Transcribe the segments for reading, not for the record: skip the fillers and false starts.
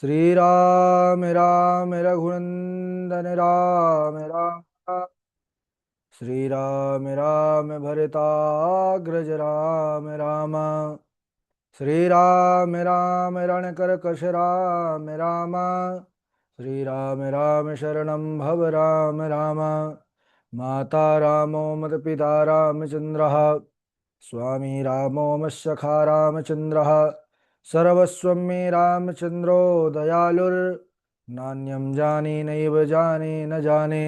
श्री राम राम रघुनंदन राम राम। श्री राम राम भरताग्रज राम राम। श्री राम राम रणकरकश राम राम। श्री राम राम शरणं भव राम राम। माता रामो मत पिता रामचंद्रः। स्वामी रामो मत्सखा रामचंद्रः। सर्वस्वं मे रामचंद्रो दयालुर्नान्यं जाने नैव जाने न जाने।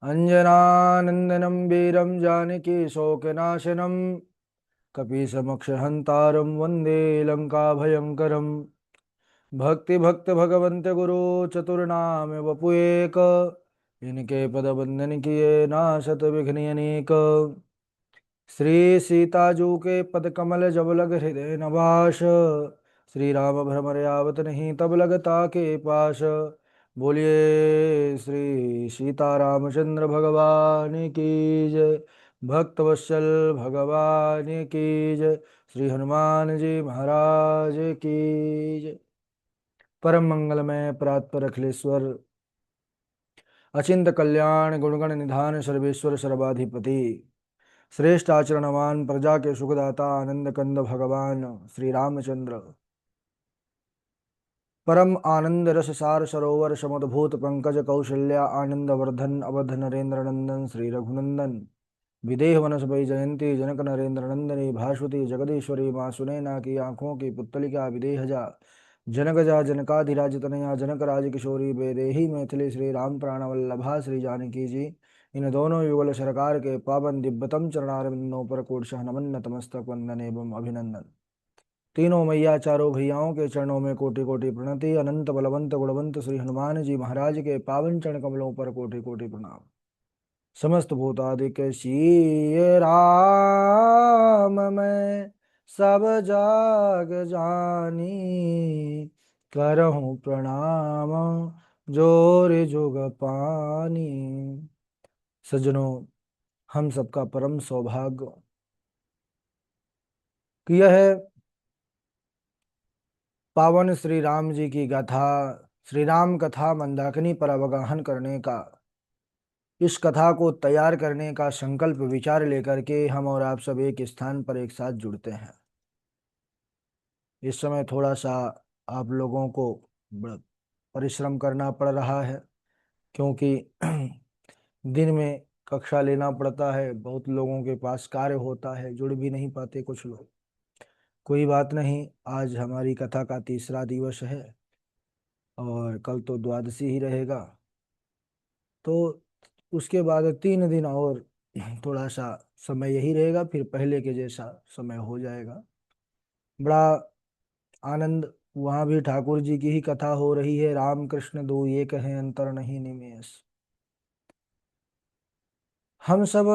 अंजनानंदनं वीरं जानकी शोकनाशनं कपीसमक्षहन्तारं वन्दे लङ्काभयङ्करम्। भक्ति भक्त भगवंत गुरु चतुर्नाम वपु एक। इनके पद बंदन किए नासत विघ्न अनेक। श्री सीताजू के पद कमल जब लग हृदय नवास। श्री राम भ्रमर आवत नहीं तब लगता के पास। बोलिए श्री सीता रामचंद्र भगवान की जय। भक्त वत्सल भगवान की जय। श्री हनुमान जी महाराज की जय। परम मंगलमय प्रातपर अखिलेश्वर अचिंत कल्याण गुणगण निधान सर्वेश्वर सर्वाधिपति श्रेष्ठ आचरणवान प्रजा के सुखदाता आनंद कंद भगवान श्री रामचंद्र परम आनंद रस सार सरोवर समुद्भूत पंकज कौशल्या आनंद वर्धन अवध नरेंद्र नंदन श्री रघुनंदन विदेह वनस्पति जयंती जनक नरेंद्र नंदनी भास्वती जगदीश्वरी माँ सुनैना की आंखों की पुतलिका विदेहजा जनकजा जनकाधिराज तनया जनक राज किशोरी बेदेही मैथिली श्री राम प्राण वल्लभा श्री जानकी जी। इन दोनों युगल सरकार के पावन दिव्यतम चरणारविंदों पर कोटशः नमन नतमस्तक वंदन एवं अभिनंदन। तीनों मैया चारों भैयाओं के चरणों में कोटि कोटि प्रणति। अनंत बलवंत गुणवंत श्री हनुमान जी महाराज के पावन चरण कमलों पर कोटि कोटि प्रणाम। समस्त भूतादिक सिय राम मैं सब जाग जानी। करहूँ प्रणाम जोर जुग पानी। सज्जनों, हम सबका परम सौभाग्य कि यह पावन श्री राम जी की गाथा श्री राम कथा मंदाकिनी पर अवगाहन करने का, इस कथा को तैयार करने का संकल्प विचार लेकर के हम और आप सब एक स्थान पर एक साथ जुड़ते हैं। इस समय थोड़ा सा आप लोगों को परिश्रम करना पड़ रहा है, क्योंकि दिन में कक्षा लेना पड़ता है, बहुत लोगों के पास कार्य होता है, जुड़ भी नहीं पाते कुछ लोग। कोई बात नहीं, आज हमारी कथा का तीसरा दिवस है और कल तो द्वादशी ही रहेगा, तो उसके बाद 3 दिन और थोड़ा सा समय यही रहेगा, फिर पहले के जैसा समय हो जाएगा। बड़ा आनंद, वहाँ भी ठाकुर जी की ही कथा हो रही है। राम कृष्ण दो एक हैं, अंतर नहीं निमेष। हम सब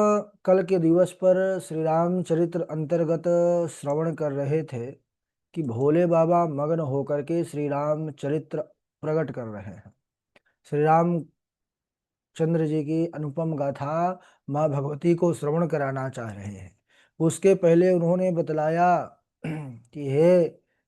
कल के दिवस पर श्री राम चरित्र अंतर्गत श्रवण कर रहे थे कि भोले बाबा मग्न होकर के श्री राम चरित्र प्रकट कर रहे हैं। श्री राम चंद्र जी की अनुपम गाथा माँ भगवती को श्रवण कराना चाह रहे हैं। उसके पहले उन्होंने बतलाया कि हे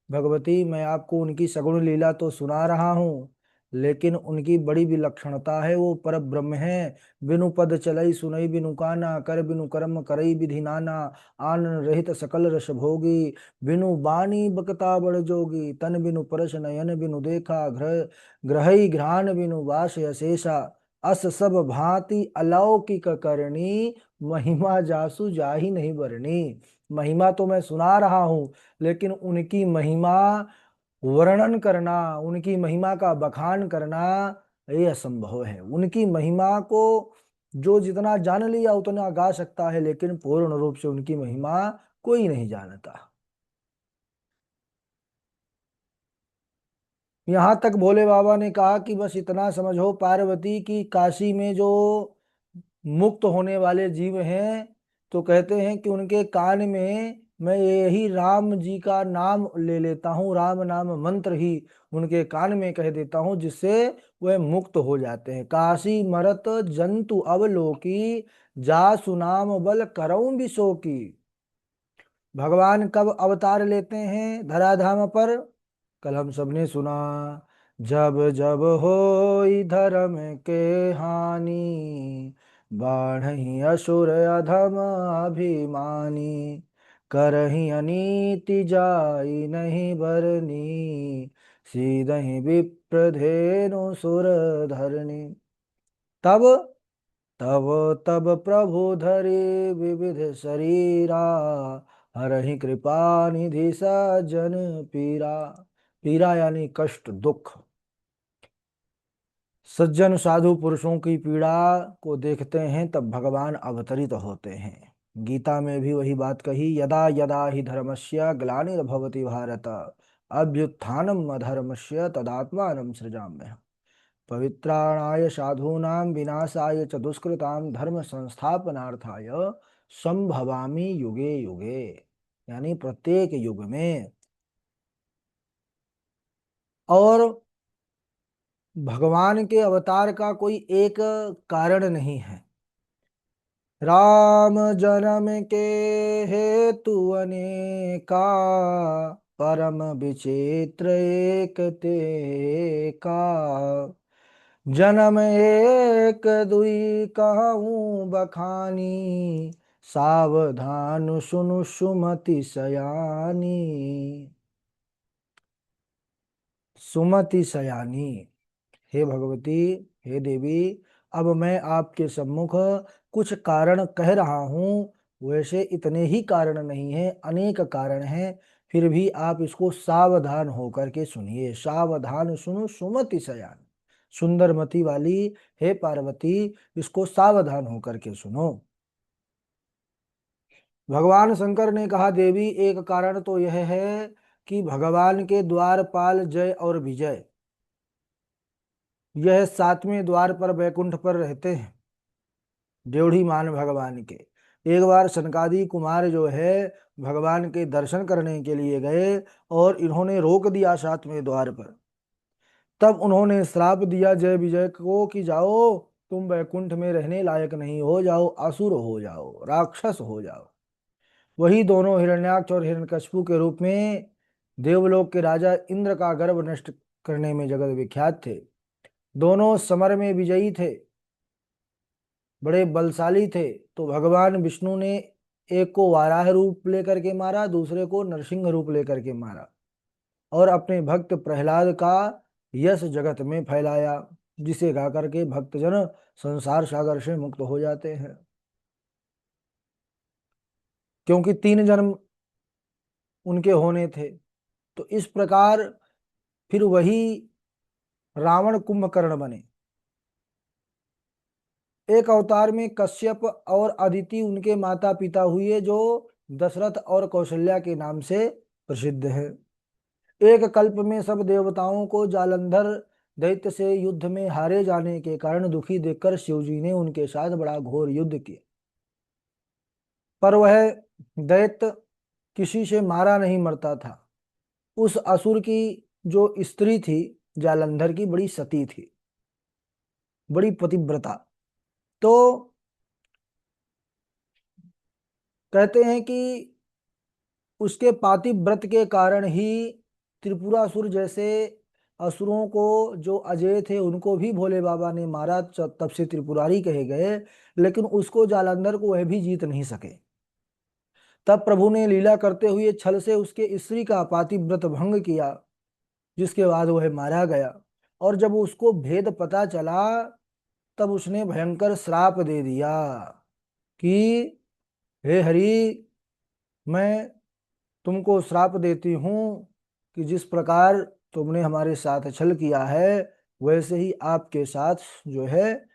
भगवती, मैं आपको उनकी सगुण लीला तो सुना रहा हूँ, लेकिन उनकी बड़ी विलक्षणता है। वो पर ब्रह्म है। बिनु पद चलई सुनई बिनु काना, कर बिनु कर्म करई विधि नाना। आन रहित सकल रस भोगी, बिनु बानी बकता बड़ जोगी। तन बिनु परस नयन बिनु देखा, ग्रहई घ्राण बिनु वास अशेषा। अस सब भांति अलौकिक करनी, महिमा जासु जाहि नहीं बरनी। महिमा तो मैं सुना रहा हूं, लेकिन उनकी महिमा वर्णन करना, उनकी महिमा का बखान करना, ये असंभव है। उनकी महिमा को जो जितना जान लिया उतना गा सकता है, लेकिन पूर्ण रूप से उनकी महिमा कोई नहीं जानता। यहाँ तक भोले बाबा ने कहा कि बस इतना समझो पार्वती की, काशी में जो मुक्त होने वाले जीव हैं, तो कहते हैं कि उनके कान में मैं यही राम जी का नाम ले लेता हूँ, राम नाम मंत्र ही उनके कान में कह देता हूँ, जिससे वह मुक्त हो जाते हैं। काशी मरत जंतु अवलोकी, जा सुनाम बल करऊं विशो की। भगवान कब अवतार लेते हैं धराधाम पर? कल हम सबने सुना, जब जब होई धर्म के हानि, बाढ़हि असुर अधम अभिमानी, करहि अनीति जाई नहीं बरनी, सीदहि विप्रधेनु सुर धरनी। तब तब तब प्रभु धरे विविध शरीरा, हरहि कृपा निधि सज्जन पीरा। पीरा यानी कष्ट, दुख। सज्जन साधु पुरुषों की पीड़ा को देखते हैं तब भगवान अवतरित होते हैं। गीता में भी वही बात कही, यदा यदा हि धर्मस्य ग्लानिर्भवति भारत, अभ्युत्थानम् अधर्मस्य तदात्मानं सृजाम्यहम्। पवित्राणाय साधूनां विनाशाय च दुष्कृतां धर्म संस्थापनार्थाय संभवामि युगे युगे। यानी प्रत्येक युग में। और भगवान के अवतार का कोई एक कारण नहीं है। राम जन्म के हेतु अनेका, परम विचित्र एक ते का। जन्म एक दुई कहूँ बखानी, सावधान सुनु सुमति सयानी। सुमति सयानी। हे भगवती, हे देवी, अब मैं आपके सम्मुख कुछ कारण कह रहा हूँ। वैसे इतने ही कारण नहीं है, अनेक कारण हैं, फिर भी आप इसको सावधान होकर के सुनिए। सावधान सुनो सुमति सयान, सुंदरमति वाली हे पार्वती, इसको सावधान होकर के सुनो। भगवान शंकर ने कहा, देवी एक कारण तो यह है कि भगवान के द्वारपाल जय और विजय, यह सातवें द्वार पर बैकुंठ पर रहते हैं, ड्योढ़ी मान भगवान के। एक बार सनकादि कुमार जो है भगवान के दर्शन करने के लिए गए और इन्होंने रोक दिया सातवें द्वार पर। तब उन्होंने श्राप दिया जय विजय को कि जाओ, तुम बैकुंठ में रहने लायक नहीं हो, जाओ असुर हो जाओ, राक्षस हो जाओ। वही दोनों हिरण्याक्ष और हिरण्यकशिपु के रूप में देवलोक के राजा इंद्र का गर्भ नष्ट करने में जगत विख्यात थे। दोनों समर में विजयी थे, बड़े बलशाली थे। तो भगवान विष्णु ने एक को वाराह रूप लेकर के मारा, दूसरे को नरसिंह रूप लेकर के मारा, और अपने भक्त प्रहलाद का यश जगत में फैलाया, जिसे गा करके भक्तजन संसार सागर से मुक्त हो जाते हैं। क्योंकि 3 जन्म उनके होने थे। तो इस प्रकार फिर वही रावण कुंभकर्ण बने। एक अवतार में कश्यप और अदिति उनके माता पिता हुए, जो दशरथ और कौशल्या के नाम से प्रसिद्ध है। एक कल्प में सब देवताओं को जालंधर दैत्य से युद्ध में हारे जाने के कारण दुखी देखकर शिवजी ने उनके साथ बड़ा घोर युद्ध किया, पर वह दैत्य किसी से मारा नहीं मरता था। उस असुर की जो स्त्री थी जालंधर की, बड़ी सती थी, बड़ी पतिव्रता। तो कहते हैं कि उसके पातिव्रत के कारण ही त्रिपुरासुर जैसे असुरों को, जो अजय थे, उनको भी भोले बाबा ने मारा, तब से त्रिपुरारी कहे गए। लेकिन उसको जालंधर को वह भी जीत नहीं सके। तब प्रभु ने लीला करते हुए छल से उसके स्त्री का पातिव्रत भंग किया, जिसके बाद वह मारा गया। और जब उसको भेद पता चला, तब उसने भयंकर श्राप दे दिया कि हे हरि, मैं तुमको श्राप देती हूँ कि जिस प्रकार तुमने हमारे साथ छल किया है, वैसे ही आपके साथ जो है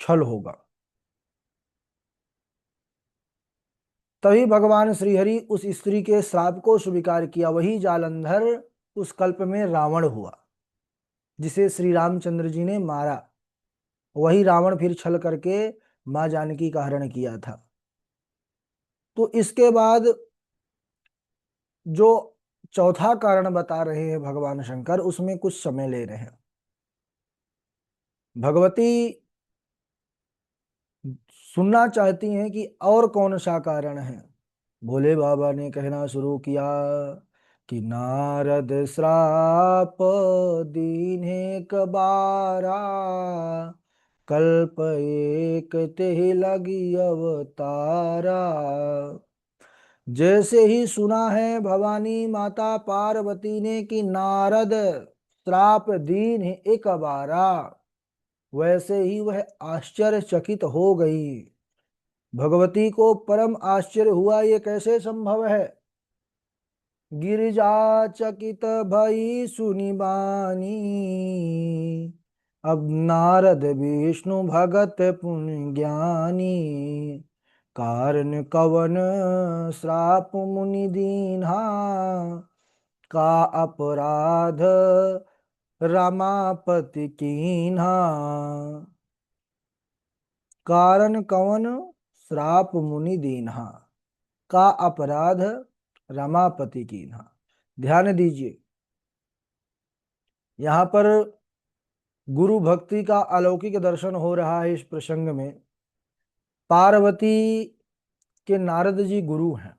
छल होगा। तभी भगवान श्रीहरि उस स्त्री के श्राप को स्वीकार किया। वही जालंधर उस कल्प में रावण हुआ, जिसे श्री रामचंद्र जी ने मारा। वही रावण फिर छल करके मां जानकी का हरण किया था। तो इसके बाद जो चौथा कारण बता रहे हैं भगवान शंकर, उसमें कुछ समय ले रहे हैं। भगवती सुनना चाहती हैं कि और कौन सा कारण है। भोले बाबा ने कहना शुरू किया, कि नारद श्राप दीन्हे कबारा, कल्प एक ते लगी अवतारा। जैसे ही सुना है भवानी माता पार्वती ने कि नारद श्राप दीन है एक बारा, वैसे ही वह आश्चर्यचकित हो गई। भगवती को परम आश्चर्य हुआ, ये कैसे संभव है। गिरिजा चकित भई सुनि बानी, अब नारद विष्णु भगत पुण्य ज्ञानी। कारण कवन श्राप मुनि दीन्हा, का अपराध रमापति कीन्हा। कारण कवन श्राप मुनि दीन्हा, का अपराध रमापति कीन्हा। ध्यान दीजिए, यहाँ पर गुरु भक्ति का अलौकिक दर्शन हो रहा है। इस प्रसंग में पार्वती के नारद जी गुरु हैं।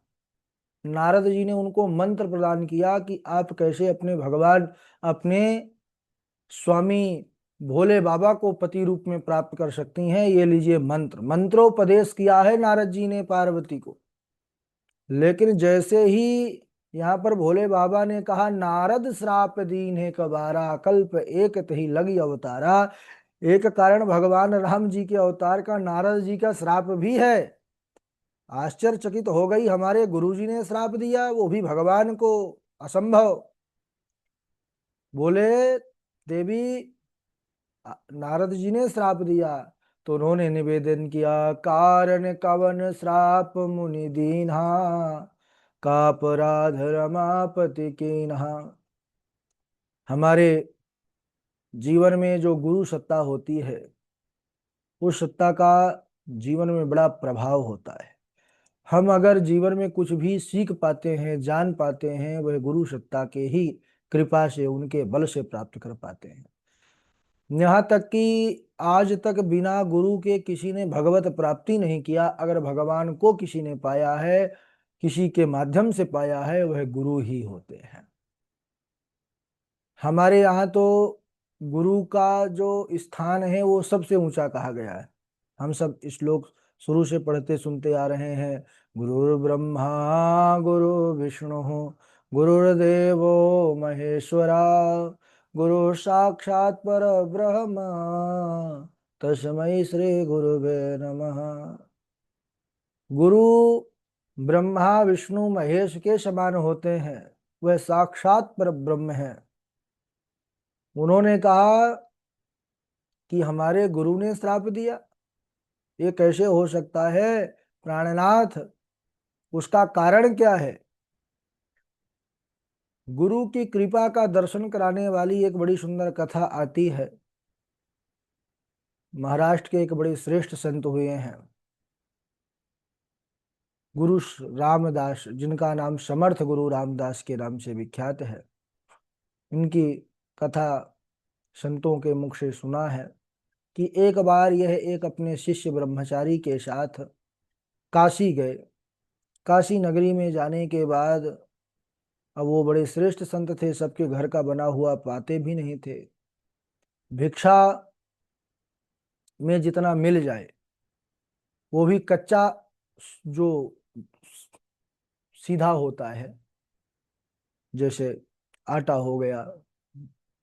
नारद जी ने उनको मंत्र प्रदान किया कि आप कैसे अपने भगवान, अपने स्वामी भोले बाबा को पति रूप में प्राप्त कर सकती हैं। ये लीजिए मंत्र। मंत्रोपदेश किया है नारद जी ने पार्वती को। लेकिन जैसे ही यहाँ पर भोले बाबा ने कहा नारद श्राप दीन है कबारा, कल्प एक तही लगी अवतारा, एक कारण भगवान राम जी के अवतार का नारद जी का श्राप भी है। आश्चर्यचकित हो गई, हमारे गुरुजी ने श्राप दिया, वो भी भगवान को, असंभव। बोले देवी, नारद जी ने श्राप दिया। तो उन्होंने निवेदन किया, कारण कवन श्राप मुनि दीन्हा, का अपराध रमापति कीन्हा। हमारे जीवन में जो गुरु सत्ता होती है, उस सत्ता का जीवन में बड़ा प्रभाव होता है। हम अगर जीवन में कुछ भी सीख पाते हैं, जान पाते हैं, वह गुरु सत्ता के ही कृपा से, उनके बल से प्राप्त कर पाते हैं। यहाँ तक कि आज तक बिना गुरु के किसी ने भगवत प्राप्ति नहीं किया। अगर भगवान को किसी ने पाया है, किसी के माध्यम से पाया है, वह गुरु ही होते हैं। हमारे यहाँ तो गुरु का जो स्थान है वो सबसे ऊंचा कहा गया है। हम सब श्लोक शुरू से पढ़ते सुनते आ रहे हैं। गुरु ब्रह्मा गुरु विष्णु गुरुर्देवो महेश्वरा, गुरु साक्षात पर ब्रह्म, तस्मै श्री गुरुवे नमः। गुरु ब्रह्मा विष्णु महेश के समान होते हैं, वह साक्षात पर ब्रह्म है। उन्होंने कहा कि हमारे गुरु ने श्राप दिया, ये कैसे हो सकता है प्राणनाथ, उसका कारण क्या है। गुरु की कृपा का दर्शन कराने वाली एक बड़ी सुंदर कथा आती है। महाराष्ट्र के एक बड़े श्रेष्ठ संत हुए हैं गुरु रामदास, जिनका नाम समर्थ गुरु रामदास के नाम से विख्यात है। इनकी कथा संतों के मुख से सुना है कि एक बार यह एक अपने शिष्य ब्रह्मचारी के साथ काशी गए। काशी नगरी में जाने के बाद, अब वो बड़े श्रेष्ठ संत थे, सबके घर का बना हुआ पाते भी नहीं थे। भिक्षा में जितना मिल जाए वो भी कच्चा, जो सीधा होता है, जैसे आटा हो गया,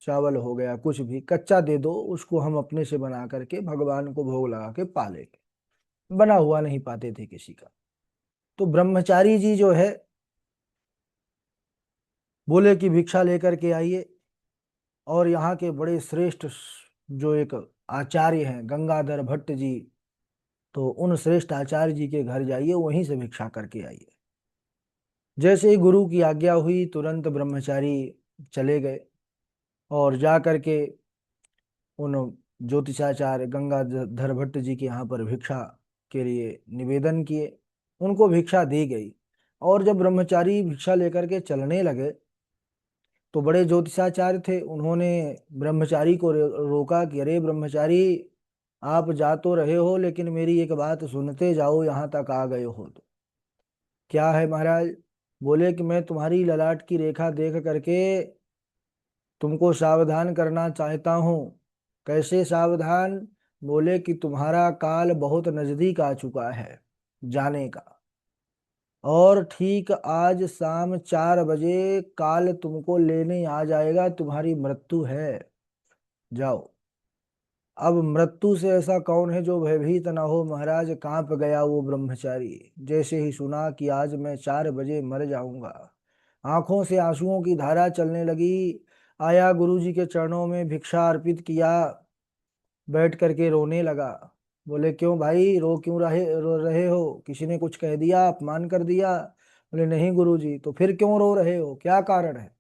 चावल हो गया, कुछ भी कच्चा दे दो, उसको हम अपने से बना करके भगवान को भोग लगा के पा लेंगे। बना हुआ नहीं पाते थे किसी का। तो ब्रह्मचारी जी जो है बोले कि भिक्षा लेकर के आइए। और यहाँ के बड़े श्रेष्ठ जो एक आचार्य हैं गंगाधर भट्ट जी, तो उन श्रेष्ठ आचार्य जी के घर जाइए, वहीं से भिक्षा करके आइए। जैसे ही गुरु की आज्ञा हुई, तुरंत ब्रह्मचारी चले गए और जा करके उन ज्योतिषाचार्य गंगाधर भट्ट जी के यहाँ पर भिक्षा के लिए निवेदन किए। उनको भिक्षा दी गई। और जब ब्रह्मचारी भिक्षा लेकर के चलने लगे, तो बड़े ज्योतिषाचार्य थे, उन्होंने ब्रह्मचारी को रोका कि अरे ब्रह्मचारी, आप जा तो रहे हो, लेकिन मेरी एक बात सुनते जाओ, यहाँ तक आ गए हो तो। क्या है महाराज। बोले कि मैं तुम्हारी ललाट की रेखा देख करके तुमको सावधान करना चाहता हूँ। कैसे सावधान? बोले कि तुम्हारा काल बहुत नजदीक आ चुका है जाने का, और ठीक आज शाम 4 बजे काल तुमको लेने आ जाएगा, तुम्हारी मृत्यु है। जाओ। अब मृत्यु से ऐसा कौन है जो भयभीत न हो महाराज। कांप गया वो ब्रह्मचारी जैसे ही सुना कि आज मैं 4 बजे मर जाऊंगा। आंखों से आंसुओं की धारा चलने लगी। आया गुरु जी के चरणों में भिक्षा अर्पित किया, बैठ करके रोने लगा। बोले क्यों भाई, रो रहे हो? किसी ने कुछ कह दिया, अपमान कर दिया? बोले नहीं गुरु जी। तो फिर क्यों रो रहे हो, क्या कारण है?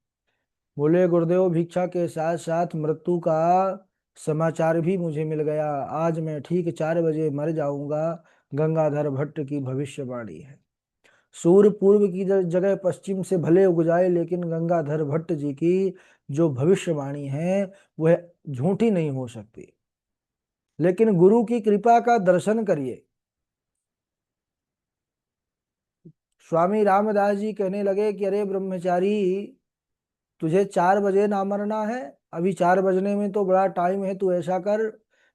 बोले गुरुदेव, भिक्षा के साथ साथ मृत्यु का समाचार भी मुझे मिल गया। आज मैं ठीक 4 बजे मर जाऊंगा। गंगाधर भट्ट की भविष्यवाणी है। सूर्य पूर्व की जगह पश्चिम से भले उग जाए, लेकिन गंगाधर भट्ट जी की जो भविष्यवाणी है वह झूठी नहीं हो सकती। लेकिन गुरु की कृपा का दर्शन करिए। स्वामी रामदास जी कहने लगे कि अरे ब्रह्मचारी, तुझे 4 बजे ना मरना है? अभी 4 बजने में तो बड़ा टाइम है। तू ऐसा कर,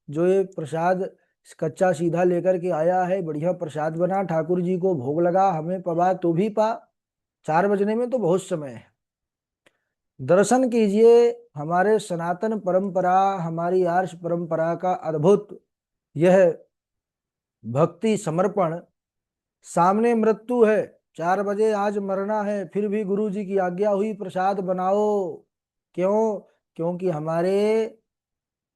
जो ये प्रसाद कच्चा सीधा लेकर के आया है, बढ़िया प्रसाद बना, ठाकुर जी को भोग लगा, हमें पवा तो भी पा। 4 बजने में तो बहुत समय है। दर्शन कीजिए हमारे सनातन परंपरा, हमारी आर्ष परंपरा का अद्भुत यह भक्ति समर्पण। सामने मृत्यु है, 4 बजे आज मरना है, फिर भी गुरु जी की आज्ञा हुई प्रसाद बनाओ। क्यों? क्योंकि हमारे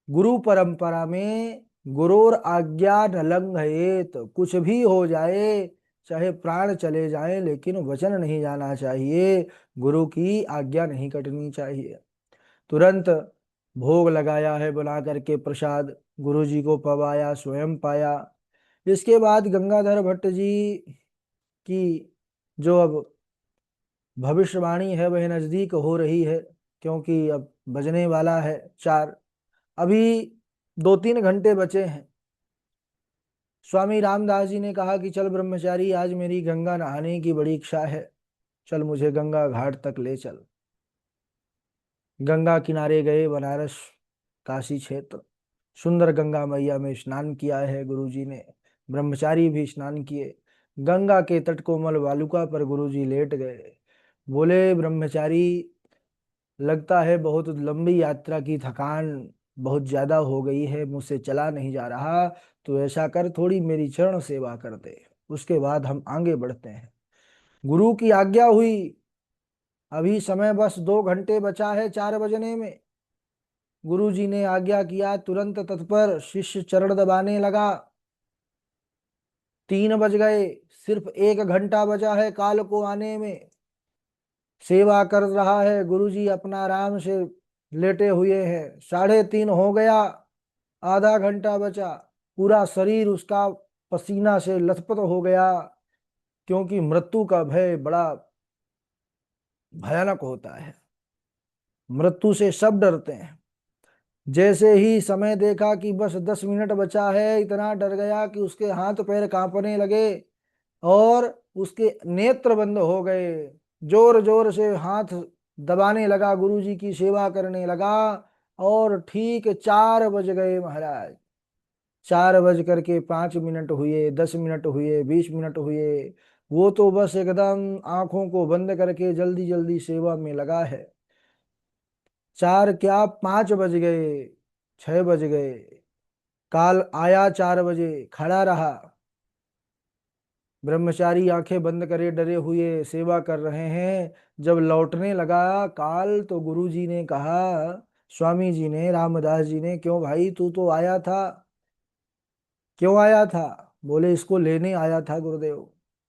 गुरु परंपरा में गुरोर आज्ञा न लंघयेत, कुछ भी हो जाए, चाहे प्राण चले जाएं, लेकिन वचन नहीं जाना चाहिए, गुरु की आज्ञा नहीं कटनी चाहिए। तुरंत भोग लगाया है बना करके प्रसाद, गुरु जी को पवाया, स्वयं पाया। इसके बाद गंगाधर भट्ट जी की जो अब भविष्यवाणी है वह नजदीक हो रही है, क्योंकि अब बजने वाला है 4। अभी 2-3 घंटे बचे हैं। स्वामी रामदास जी ने कहा कि चल ब्रह्मचारी, आज मेरी गंगा नहाने की बड़ी इच्छा है, चल मुझे गंगा घाट तक ले चल। गंगा किनारे गए, बनारस काशी क्षेत्र, सुंदर गंगा मैया में स्नान किया है गुरु जी ने। ब्रह्मचारी भी स्नान किए। गंगा के तट कोमल वालुका पर गुरु जी लेट गए। बोले ब्रह्मचारी, लगता है बहुत लंबी यात्रा की थकान बहुत ज्यादा हो गई है, मुझसे चला नहीं जा रहा। तो ऐसा कर, थोड़ी मेरी चरण सेवा कर दे, उसके बाद हम आगे बढ़ते हैं। गुरु की आज्ञा हुई। अभी समय बस 2 घंटे बचा है 4 बजने में। गुरु जी ने आज्ञा किया, तुरंत तत्पर शिष्य चरण दबाने लगा। 3 बज गए, सिर्फ 1 घंटा बचा है काल को आने में। सेवा कर रहा है गुरु जी, अपना आराम से लेटे हुए हैं। 3:30 हो गया, आधा घंटा बचा। पूरा शरीर उसका पसीना से लथपथ हो गया, क्योंकि मृत्यु का भय बड़ा भयानक होता है। मृत्यु से सब डरते हैं। जैसे ही समय देखा कि बस 10 मिनट बचा है, इतना डर गया कि उसके हाथ पैर कांपने लगे और उसके नेत्र बंद हो गए। जोर जोर से हाथ दबाने लगा, गुरु जी की सेवा करने लगा। और ठीक 4 बज गए महाराज। 4 बज करके 5 मिनट हुए, 10 मिनट हुए, 20 मिनट हुए। वो तो बस एकदम आंखों को बंद करके जल्दी जल्दी सेवा में लगा है। 4 क्या, 5 बज गए, 6 बज गए। काल आया 4 बजे, खड़ा रहा। ब्रह्मचारी आंखें बंद करे डरे हुए सेवा कर रहे हैं। जब लौटने लगा काल, तो गुरु जी ने कहा, स्वामी जी ने, रामदास जी ने, क्यों भाई तू तो आया था? क्यों आया था? बोले इसको लेने आया था गुरुदेव।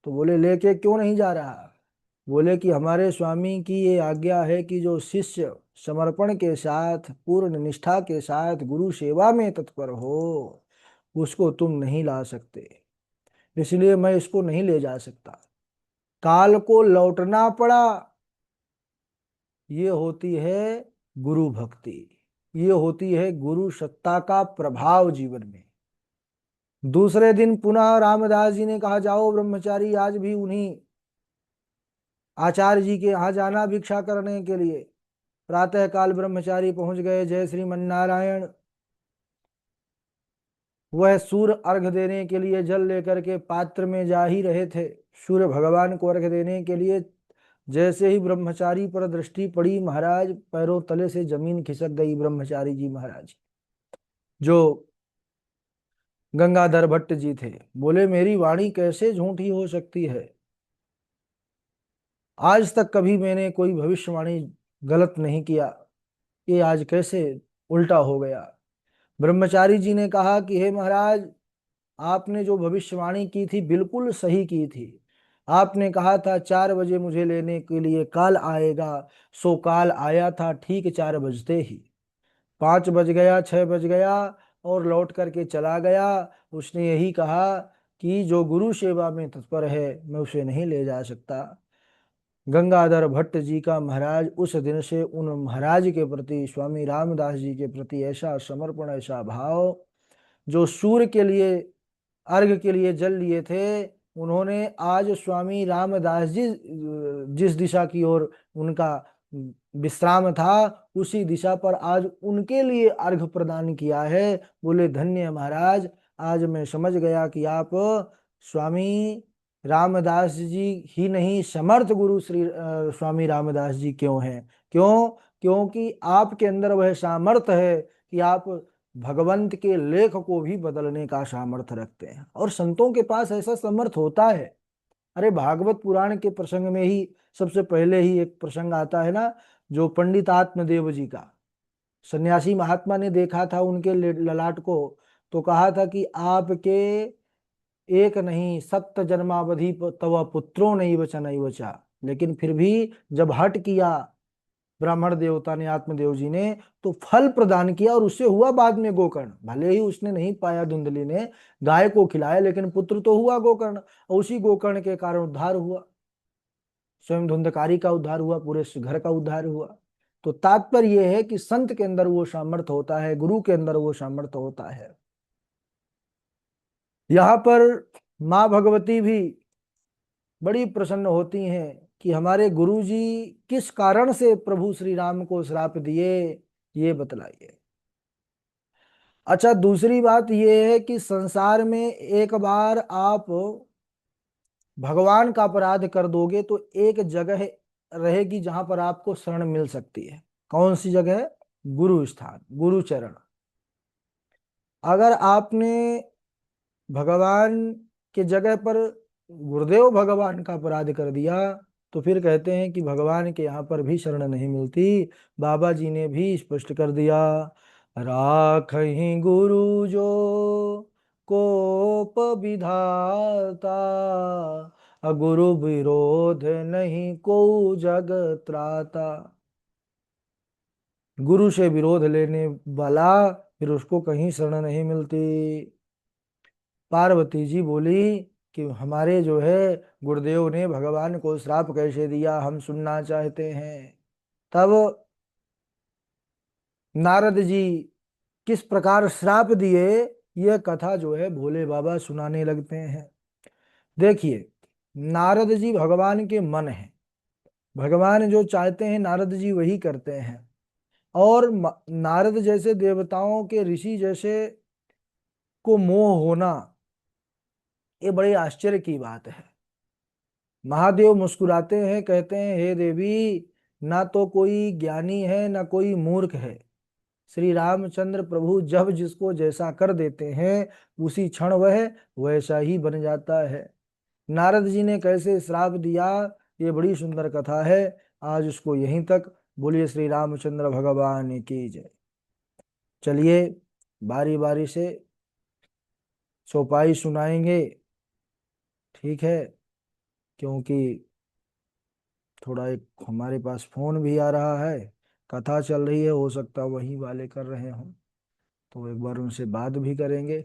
तो बोले लेके क्यों नहीं जा रहा? बोले कि हमारे स्वामी की ये आज्ञा है कि जो शिष्य समर्पण के साथ, पूर्ण निष्ठा के साथ गुरु सेवा में तत्पर हो, उसको तुम नहीं ला सकते, इसलिए मैं इसको नहीं ले जा सकता। काल को लौटना पड़ा। ये होती है गुरु भक्ति, ये होती है गुरु सत्ता का प्रभाव जीवन में। दूसरे दिन पुनः रामदास जी ने कहा, जाओ ब्रह्मचारी, आज भी उन्हीं आचार्य जी के यहाँ जाना भिक्षा करने के लिए। प्रातः काल ब्रह्मचारी पहुंच गए। जय श्रीमन नारायण। वह सूर्य अर्घ देने के लिए जल लेकर के पात्र में जा ही रहे थे। सूर्य भगवान को अर्घ देने के लिए जैसे ही ब्रह्मचारी पर दृष्टि पड़ी, महाराज पैरों तले से जमीन खिसक गई। ब्रह्मचारी जी महाराज जो गंगाधर भट्ट जी थे, बोले मेरी वाणी कैसे झूठी हो सकती है। आज तक कभी मैंने कोई भविष्यवाणी गलत नहीं किया, ये आज कैसे उल्टा हो गया। ब्रह्मचारी जी ने कहा कि हे महाराज, आपने जो भविष्यवाणी की थी बिल्कुल सही की थी। आपने कहा था 4 बजे मुझे लेने के लिए काल आएगा, सो काल आया था ठीक 4 बजते ही। 5 बज गया, 6 बज गया और लौट करके चला गया। उसने यही कहा कि जो गुरु सेवा में तत्पर है मैं उसे नहीं ले जा सकता। गंगाधर भट्ट जी का महाराज उस दिन से उन महाराज के प्रति, स्वामी रामदास जी के प्रति ऐसा समर्पण, ऐसा भाव, जो सूर्य के लिए अर्घ के लिए जल लिए थे, उन्होंने आज स्वामी रामदास जी जिस दिशा की ओर उनका विश्राम था, उसी दिशा पर आज उनके लिए अर्घ प्रदान किया है। बोले धन्य महाराज, आज मैं समझ गया कि आप स्वामी रामदास जी ही नहीं, समर्थ गुरु स्वामी रामदास जी क्यों हैं। क्यों? क्योंकि आपके अंदर वह सामर्थ्य है कि आप भगवंत के लेख को भी बदलने का सामर्थ्य रखते हैं, और संतों के पास ऐसा समर्थ होता है। अरे भागवत पुराण के प्रसंग में ही सबसे पहले ही एक प्रसंग आता है ना, जो पंडित आत्मदेव जी का। सन्यासी महात्मा ने देखा था उनके ललाट को, तो कहा था कि आपके एक नहीं सप्त जन्मावधि तव पुत्रों नहीं बचा नहीं बचा। लेकिन फिर भी जब हट किया ब्राह्मण देवता ने, आत्मदेव जी ने, तो फल प्रदान किया और उससे हुआ बाद में गोकर्ण। भले ही उसने नहीं पाया, धुंधली ने गाय को खिलाया, लेकिन पुत्र तो हुआ गोकर्ण, और उसी गोकर्ण के कारण उद्धार हुआ। स्वयं धुंधकारी का उद्धार हुआ, पूरे घर का उद्धार हुआ। तो तात्पर्य यह है कि संत के अंदर वो सामर्थ्य होता है, गुरु के अंदर वो सामर्थ्य होता है। यहाँ पर माँ भगवती भी बड़ी प्रसन्न होती हैं कि हमारे गुरु जी किस कारण से प्रभु श्री राम को श्राप दिए, ये बतलाइए। अच्छा, दूसरी बात यह है कि संसार में एक बार आप भगवान का अपराध कर दोगे तो एक जगह रहेगी जहां पर आपको शरण मिल सकती है। कौन सी जगह? गुरु स्थान, गुरु चरण। अगर आपने भगवान के जगह पर गुरुदेव भगवान का अपराध कर दिया, तो फिर कहते हैं कि भगवान के यहाँ पर भी शरण नहीं मिलती। बाबा जी ने भी स्पष्ट कर दिया, राखहीं गुरु जो कोप विधाता, अगुरु विरोध नहीं को जग त्राता। गुरु से विरोध लेने वाला फिर उसको कहीं शरण नहीं मिलती। पार्वती जी बोली कि हमारे जो है गुरुदेव ने भगवान को श्राप कैसे दिया, हम सुनना चाहते हैं। तब नारद जी किस प्रकार श्राप दिए, यह कथा जो है भोले बाबा सुनाने लगते हैं। देखिए, नारद जी भगवान के मन हैं। भगवान जो चाहते हैं नारद जी वही करते हैं। और नारद जैसे देवताओं के, ऋषि जैसे को मोह होना, ये बड़े आश्चर्य की बात है। महादेव मुस्कुराते हैं, कहते हैं हे देवी, ना तो कोई ज्ञानी है ना कोई मूर्ख है। श्री रामचंद्र प्रभु जब जिसको जैसा कर देते हैं, उसी क्षण वह वैसा ही बन जाता है। नारद जी ने कैसे श्राप दिया, ये बड़ी सुंदर कथा है। आज उसको यहीं तक। बोलिए श्री रामचंद्र भगवान की जय। चलिए बारी बारी से चौपाई सुनाएंगे, ठीक है? क्योंकि थोड़ा एक हमारे पास फोन भी आ रहा है, कथा चल रही है, हो सकता वही वाले कर रहे हों, तो एक बार उनसे बात भी करेंगे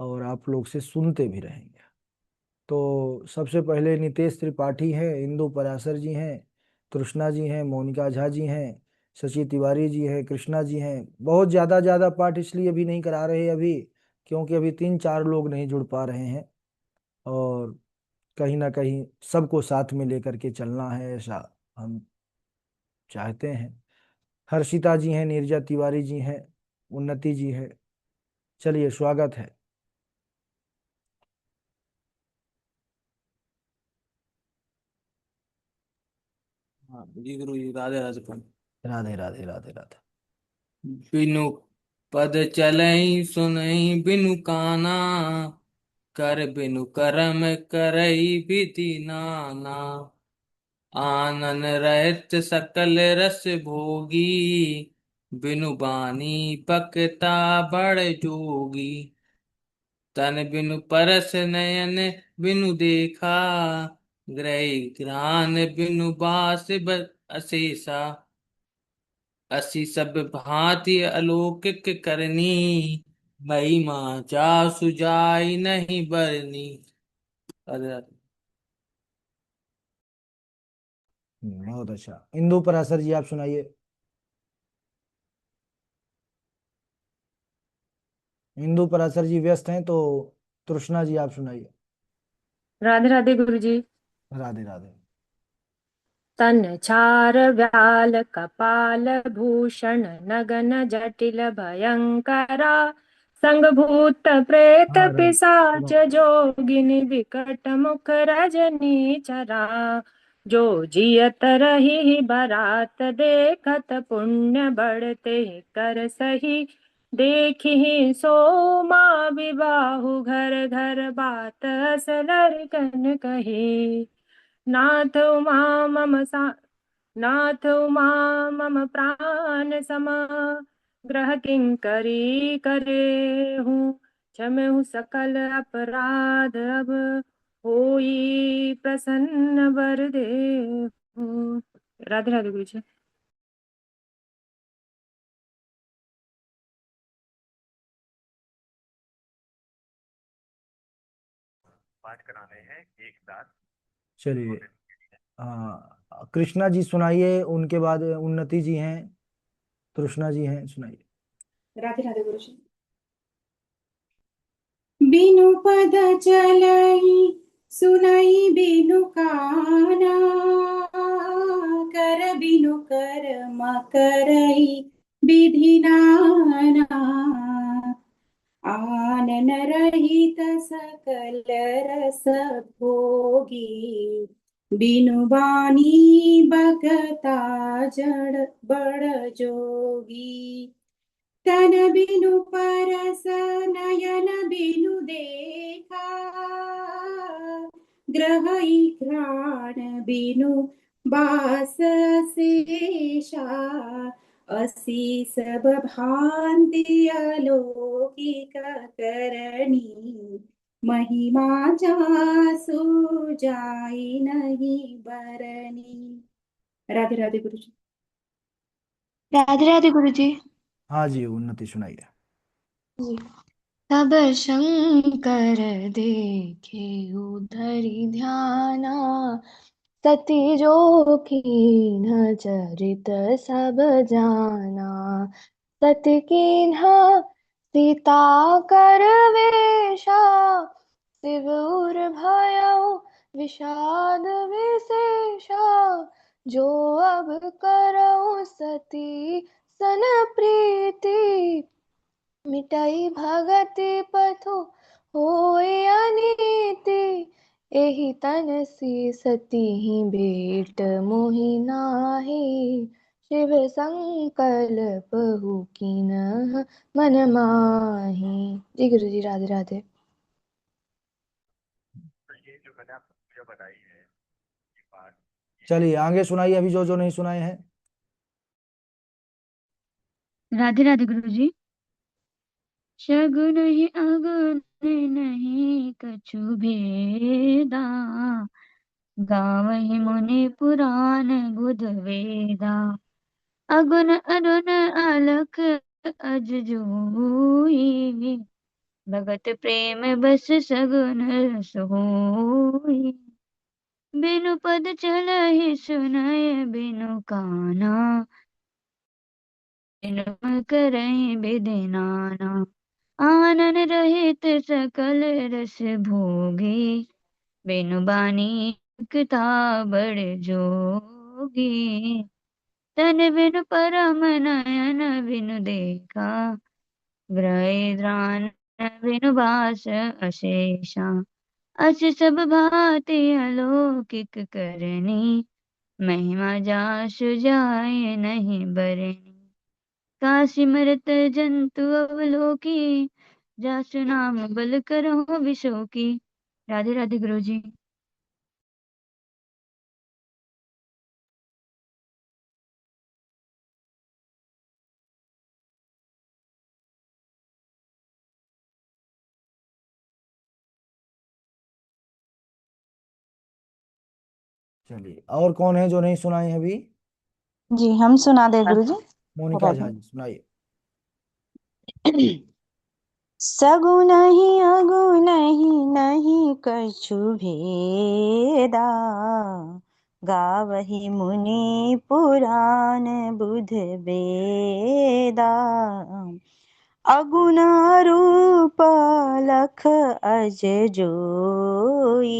और आप लोग से सुनते भी रहेंगे। तो सबसे पहले नितेश त्रिपाठी हैं, इंदु पराशर जी हैं, कृष्णा जी हैं, मोनिका झा जी हैं, शशि तिवारी जी हैं, कृष्णा जी हैं। बहुत ज़्यादा पाठ इसलिए अभी नहीं करा रहे अभी, क्योंकि अभी 3-4 लोग नहीं जुड़ पा रहे हैं। और कहीं ना कहीं सबको साथ में लेकर के चलना है, ऐसा हम चाहते हैं। हर्षिता जी हैं, नीरजा तिवारी जी हैं, उन्नति जी है। चलिए, स्वागत है। हाँ जी गुरु जी, राधे राधे प्रभु। राधे राधे राधे राधे। बिनु पद चलई सुनई बिनु काना, कर बिनु करम करई विधि नाना। आनन रहत सकल रस भोगी, बिनु बानी बकता बड़ जोगी। तन बिनु परस नयन बिनु देखा, ग्रह घ्राण बिनु बास अशेषा। असी सब भांति अलौकिक करनी, महिमा जा सुजाई नहीं बरनी। अरे बहुत अच्छा। इंदु पराशर जी, आप सुनाइए। इंदु पराशर जी व्यस्त हैं तो तृष्णा जी, आप सुनाइए। राधे राधे गुरु जी। राधे राधे। तन छार व्याल कपाल भूषण नगन जटिल भयंकरा, संग भूत प्रेत हाँ राधे, पिशाच सुनो। जोगिनी विकट मुख रजनी चरा। जो जियत रही बरात देखत पुण्य बढ़ते कर सही, देखी सो माँ विबाहु घर घर बात असलर कही। नाथ उमा मम सा नाथ उमा मम प्राण सम, ग्रह किंकरी करे हूँ। क्षमहु सकल अपराध अब, होई प्रसन्न वर दे। राधे राधे गुरु जी। चलिए, हाँ, कृष्णा जी सुनाइए, उनके बाद उन्नति जी हैं, तृष्णा जी हैं, सुनाइए। राधे राधे गुरु जी। बिनु पद चलई सुनई बिनु काना, कर बिनु कर्म करई विधि नाना। आनन रहित सकल रस भोगी, बिनु बानी बगता जड़ बड़ जोगी। तन बिनु परस नयन बिनु देखा, ग्रहई घ्राण बिनु बास शेषा। असी सब भांति अलौकिक करनी, महिमा जासु जाई नहीं बरनी। राधे राधे गुरु जी। राधे राधे गुरु जी। हाँ जी, उन्नति सुनाइए। जी। तब शंकर देखे उधरि ध्याना, सती जो कीन्ह चरित सब जाना। सती कीन्ह सीता कर वेशा, शिव उर भयउ विषाद विशेषा। जो अब करऊ सती सन प्रीति, मिटाई भगति पथु होय अनीति। एहि तन सी सती ही बेट मोहि नाही, शिव संकल्प हु कीन्ह मन माही। जी गुरु जी, राधे राधे। चलिए, आगे सुनाइए, अभी जो जो नहीं सुनाए हैं। राधे राधे गुरु जी। शगुन ही अगुन नहीं कछु भेदा, गावहि मुनि पुराण बुध वेदा। अगुन अरुण अलख अज जोई, भगत प्रेम बस सगुन रस होई। बिनु पद चलहि सुनय बिनु काना, बिनु करहि विधि नाना। आनन रहित सकल रस भोगी, बिनु बानी मुक्ता बड़ जोगी। तन बिनु परम नयन बिनु देखा, ग्रह ध्रान बिनु बास अशेषा। अस सब भांति अलौकिक करनी, महिमा जासु जाय नहीं बरनी। काशी मरत जंतु अवलोकी, जासु नाम बल करहु विशोकी। राधे राधे गुरु जी। चलिए, और कौन है जो नहीं सुनाए हैं अभी? जी हम सुना दे गुरु जी। मोनिका झा जी सुनाइए। सगुन ही अगुन ही नहीं कछु भेदा, गावही मुनि पुराण बुध बेदा। अगुण रूप लख अज जोई,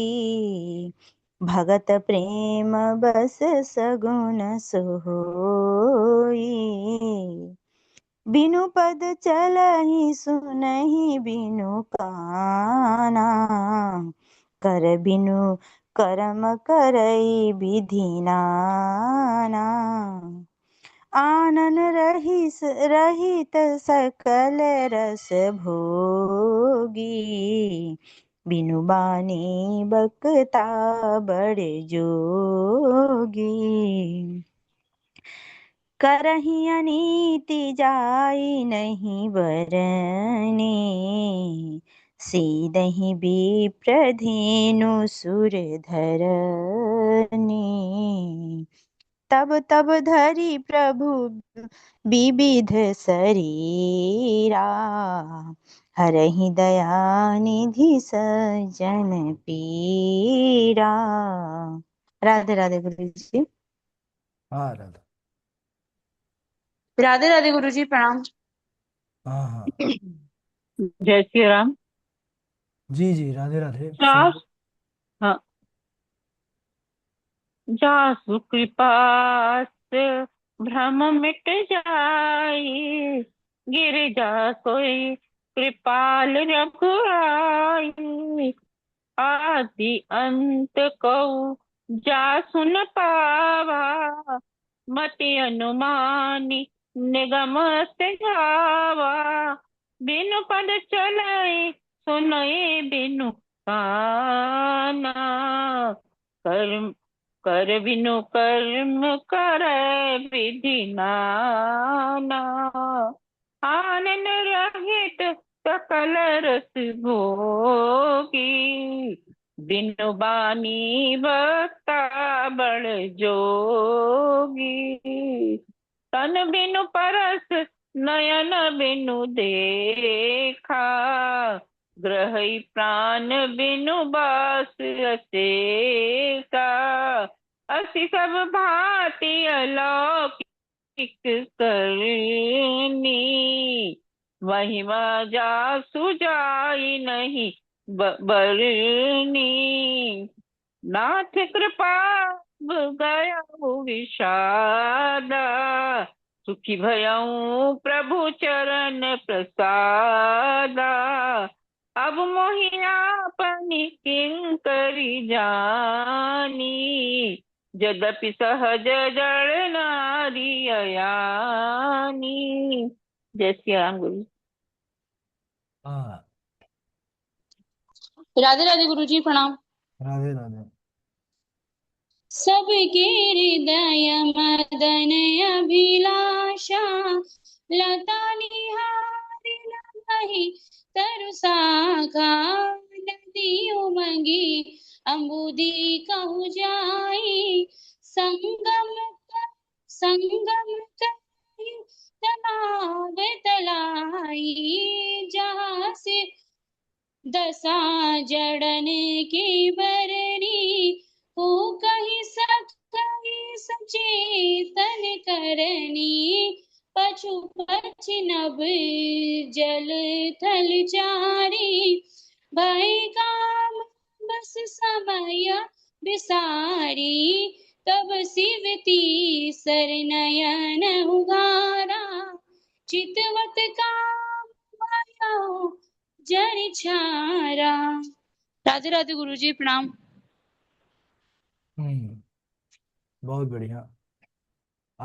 भगत प्रेम बस सगुन सोई। बिनु पद चलहि सुनहि बिनु काना, कर बिनु करम करई विधि नाना। आनन रहित सकल रस भोगी, बिनु बानी बकता बड़ जोगी। करही अनीति जाई नहीं बरने, सीदहि विप्रधेनु सुर धरनी। तब तब धरि प्रभु विविध शरीरा, हरहि दया निधि सज्जन पीरा। राधे राधे गुरु जी। हाँ राधा। राधे राधे गुरु जी, प्रणाम। हाँ हाँ जय श्री राम। जी जी, राधे राधे। जास हाँ, जासु कृपा से भ्रम मिट जाई, गिरिजा सोई कृपाल रघुराई। आदि अंत को जा सुन पावा, मति अनुमानी निगम से गावा। बिनु पद चलई सुनई बिनु काना, कर्म कर बिनु कर्म करे विधि नाना। आनन रहित सकल रस भोगी, बिनु बानी बता बड़ जोगी। तन बिनु परस नयन बिनु देखा, ग्रही प्राण बिनु बास असेका। असि सब भांति अलौकिक करनी, महिमा जासु जाई नहीं बरनी। नाथ कृपा गया विषादा, सुखी भयऊ प्रभु चरण प्रसादा। अब मोहि आपनि किंकरि जानी, यद्यपि सहज जड़ नारी अयानी। जय श्री राम गुरु। हाँ राधे राधे गुरु जी, प्रणाम। राधे राधे। सबके हृदय मदन अभिलाषा, लता निहारी लहि तरु साखा। नदी उमंगी अम्बुदी कहु जाई, संगम कहि तनाव तलाई। जहाँ से दशा जड़न की बरनी, को कही सकहि सचेतन करनी। पशु पक्षी नभ जल थल चारी, भय काम बस समय बिसारी, तब सिवती सर नयन उगारा, चितवत काम भयो जन छारा। राधे राधे गुरु जी, प्रणाम। हम्म बहुत बढ़िया।